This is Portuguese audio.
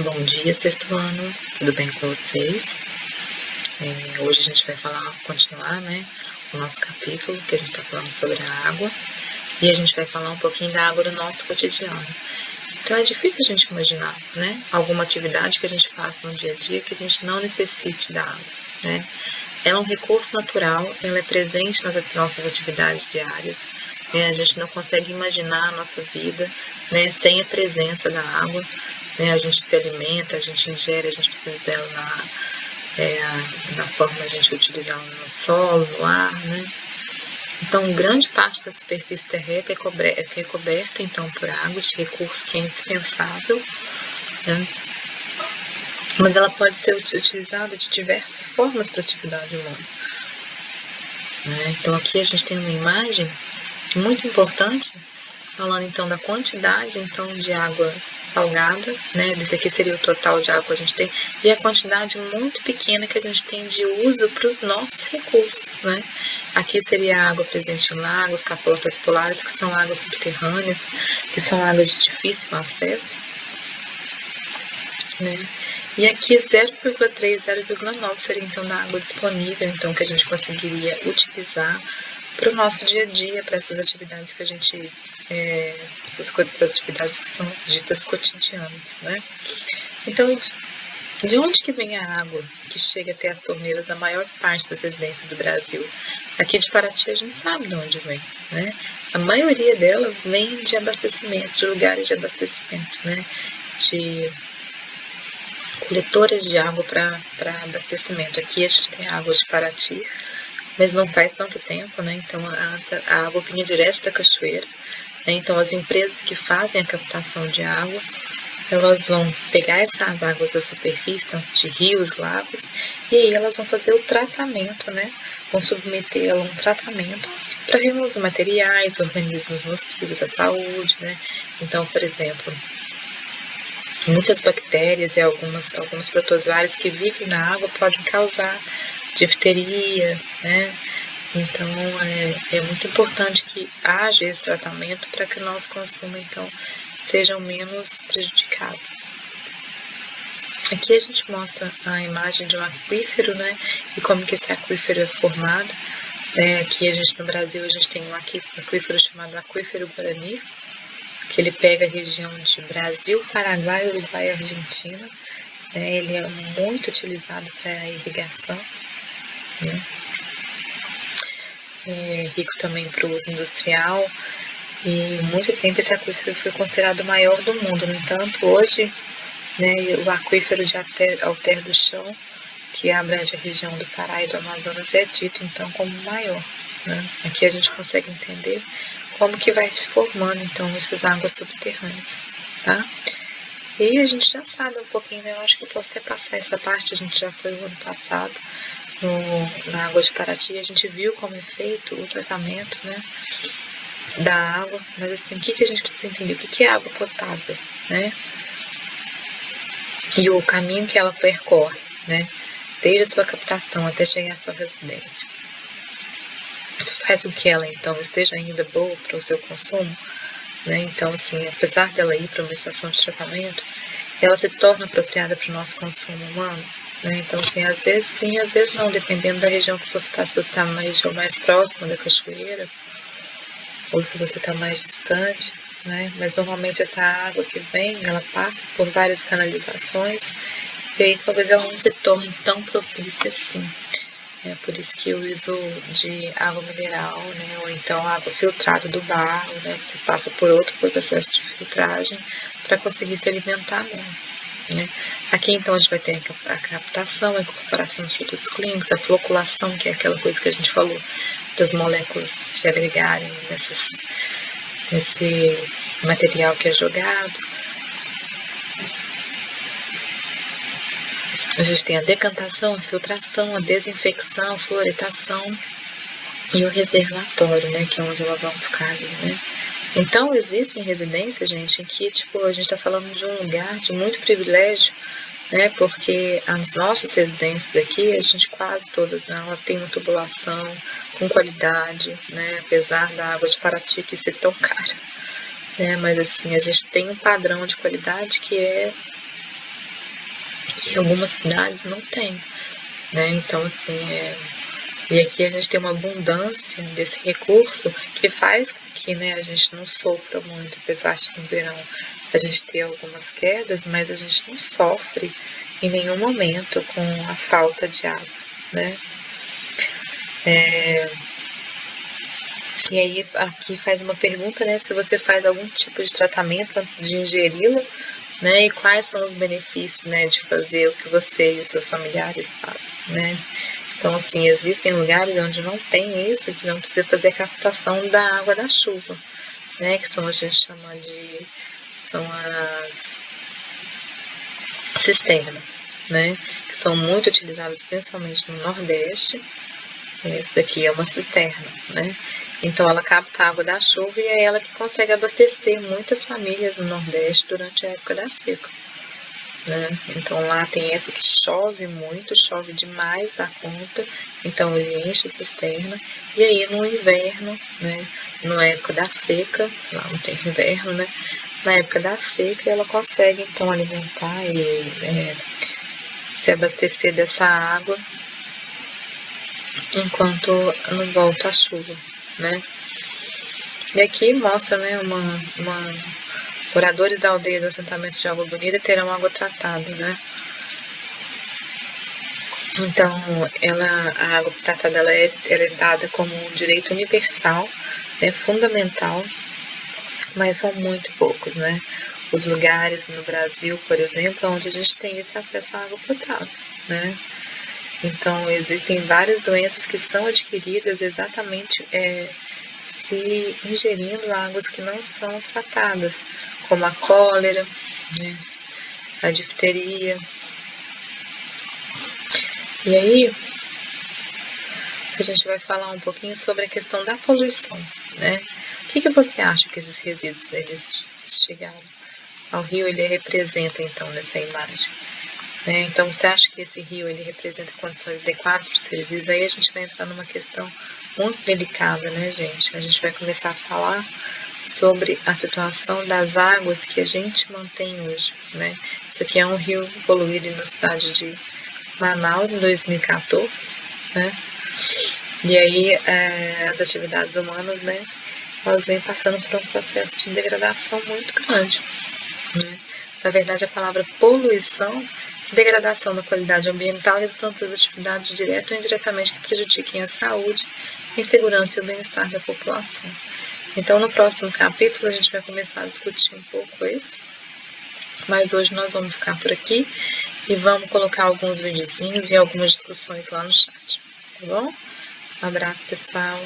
Bom dia, sexto ano, tudo bem com vocês? Hoje a gente vai continuar, né, o nosso capítulo, que a gente está falando sobre a água, e a gente vai falar um pouquinho da água no nosso cotidiano. Então é difícil a gente imaginar, né, alguma atividade que a gente faça no dia a dia que a gente não necessite da água, né? Ela é um recurso natural, ela é presente nas nossas atividades diárias, né? A gente não consegue imaginar a nossa vida, né, sem a presença da água, né? A gente se alimenta, a gente ingere, a gente precisa dela na forma de a gente utilizar no solo, no ar, né? Então, grande parte da superfície terrestre é coberta então por água, este recurso que é indispensável, né? Mas ela pode ser utilizada de diversas formas para a atividade humana, né? Então, aqui a gente tem uma imagem muito importante, falando então da quantidade então de água salgada, né? Esse aqui seria o total de água que a gente tem, e a quantidade muito pequena que a gente tem de uso para os nossos recursos, né? Aqui seria a água presente em lagos, capotas polares, que são águas subterrâneas, que são águas de difícil acesso, né? E aqui 0,3, 0,9 seria então da água disponível, então que a gente conseguiria utilizar para o nosso dia a dia, para essas atividades que a gente, essas atividades que são ditas cotidianas, né? Então, de onde que vem a água que chega até as torneiras da maior parte das residências do Brasil? Aqui de Paraty a gente sabe de onde vem, né? A maioria dela vem de abastecimento, de lugares de abastecimento, né? De coletoras de água para abastecimento. Aqui a gente tem a água de Paraty, mas não faz tanto tempo, né? Então a água vinha direto da cachoeira, né? Então as empresas que fazem a captação de água, elas vão pegar essas águas da superfície, então de rios, lagos, e aí elas vão fazer o tratamento, né? Vão submeter ela a um tratamento para remover materiais, organismos nocivos à saúde, né? Então, por exemplo, muitas bactérias e alguns protozoários que vivem na água podem causar difteria, né? Então é muito importante que haja esse tratamento para que o nosso consumo então seja menos prejudicado. Aqui a gente mostra a imagem de um aquífero, né? E como que esse aquífero é formado. Aqui no Brasil a gente tem um aquífero chamado Aquífero Guarani, que ele pega a região de Brasil, Paraguai, Uruguai e Argentina, né? Ele é muito utilizado para irrigação, né? É rico também para o uso industrial, e muito tempo esse aquífero foi considerado o maior do mundo. No entanto, hoje, né, o aquífero de Alter do Chão, que abrange a região do Pará e do Amazonas, é dito então como o maior, né? Aqui a gente consegue entender como que vai se formando então essas águas subterrâneas, tá? E aí a gente já sabe um pouquinho, né? Eu acho que eu posso até passar essa parte, a gente já foi o ano passado na água de Paraty, a gente viu como é feito o tratamento, né, da água, mas assim, o que a gente precisa entender? O que é água potável, né? E o caminho que ela percorre, né, desde a sua captação até chegar à sua residência. Isso faz com que ela, então, esteja ainda boa para o seu consumo, né? Então, assim, apesar dela ir para uma estação de tratamento, ela se torna apropriada para o nosso consumo humano, né? Então, assim, às vezes sim, às vezes não, dependendo da região que você está, se você está numa região mais próxima da cachoeira, ou se você está mais distante, né? Mas normalmente essa água que vem, ela passa por várias canalizações, e aí talvez ela não se torne tão propícia assim. É por isso que o uso de água mineral, né, ou então água filtrada do barro, né, que você passa por outro processo de filtragem para conseguir se alimentar mesmo, né. Aqui então a gente vai ter a captação, a incorporação dos produtos clínicos, a floculação, que é aquela coisa que a gente falou, das moléculas se agregarem nesse material que é jogado. A gente tem a decantação, a filtração, a desinfecção, a fluoretação e o reservatório, né, que é onde elas vão ficar ali, né. Então, existem residências, gente, em que, tipo, a gente está falando de um lugar de muito privilégio, né, porque as nossas residências aqui, a gente quase todas, né, ela tem uma tubulação com qualidade, né, apesar da água de Paraty que ser tão cara, né, mas assim, a gente tem um padrão de qualidade que é E algumas cidades não tem, né? Então, assim, e aqui a gente tem uma abundância desse recurso que faz com que, né, a gente não sofra muito, apesar de no verão a gente ter algumas quedas, mas a gente não sofre em nenhum momento com a falta de água, né? E aí aqui faz uma pergunta, né, se você faz algum tipo de tratamento antes de ingeri-la, né, e quais são os benefícios, né, de fazer o que você e os seus familiares fazem, né? Então, assim, existem lugares onde não tem isso, que não precisa fazer a captação da água da chuva, né, que são, a gente chama de, são as cisternas, né, que são muito utilizadas principalmente no Nordeste. Isso daqui é uma cisterna, né? Então ela capta a água da chuva e é ela que consegue abastecer muitas famílias no Nordeste durante a época da seca, né? Então lá tem época que chove muito, chove demais da conta, então ele enche a cisterna, e aí no inverno, né, na época da seca, lá não tem inverno, né, na época da seca ela consegue então alimentar e se abastecer dessa água enquanto não volta a chuva, né? E aqui mostra, né, moradores da aldeia do assentamento de Água Bonita terão água tratada, né? Então, a água tratada ela é dada como um direito universal, né, fundamental, mas são muito poucos, né? Os lugares no Brasil, por exemplo, onde a gente tem esse acesso à água potável, né? Então, existem várias doenças que são adquiridas exatamente se ingerindo águas que não são tratadas, como a cólera, né, a difteria. E aí, a gente vai falar um pouquinho sobre a questão da poluição, né? O que você acha que esses resíduos eles chegaram ao rio? Ele representa, então, nessa imagem. Então, você acha que esse rio ele representa condições adequadas para os seres vivos? Aí a gente vai entrar numa questão muito delicada, né, gente? A gente vai começar a falar sobre a situação das águas que a gente mantém hoje, né? Isso aqui é um rio poluído na cidade de Manaus em 2014, né? E aí as atividades humanas, né, elas vêm passando por um processo de degradação muito grande, né? Na verdade, a palavra poluição, degradação da qualidade ambiental resultante das atividades direta ou indiretamente que prejudiquem a saúde, a segurança e o bem-estar da população. Então, no próximo capítulo, a gente vai começar a discutir um pouco isso, mas hoje nós vamos ficar por aqui e vamos colocar alguns videozinhos e algumas discussões lá no chat, tá bom? Um abraço, pessoal!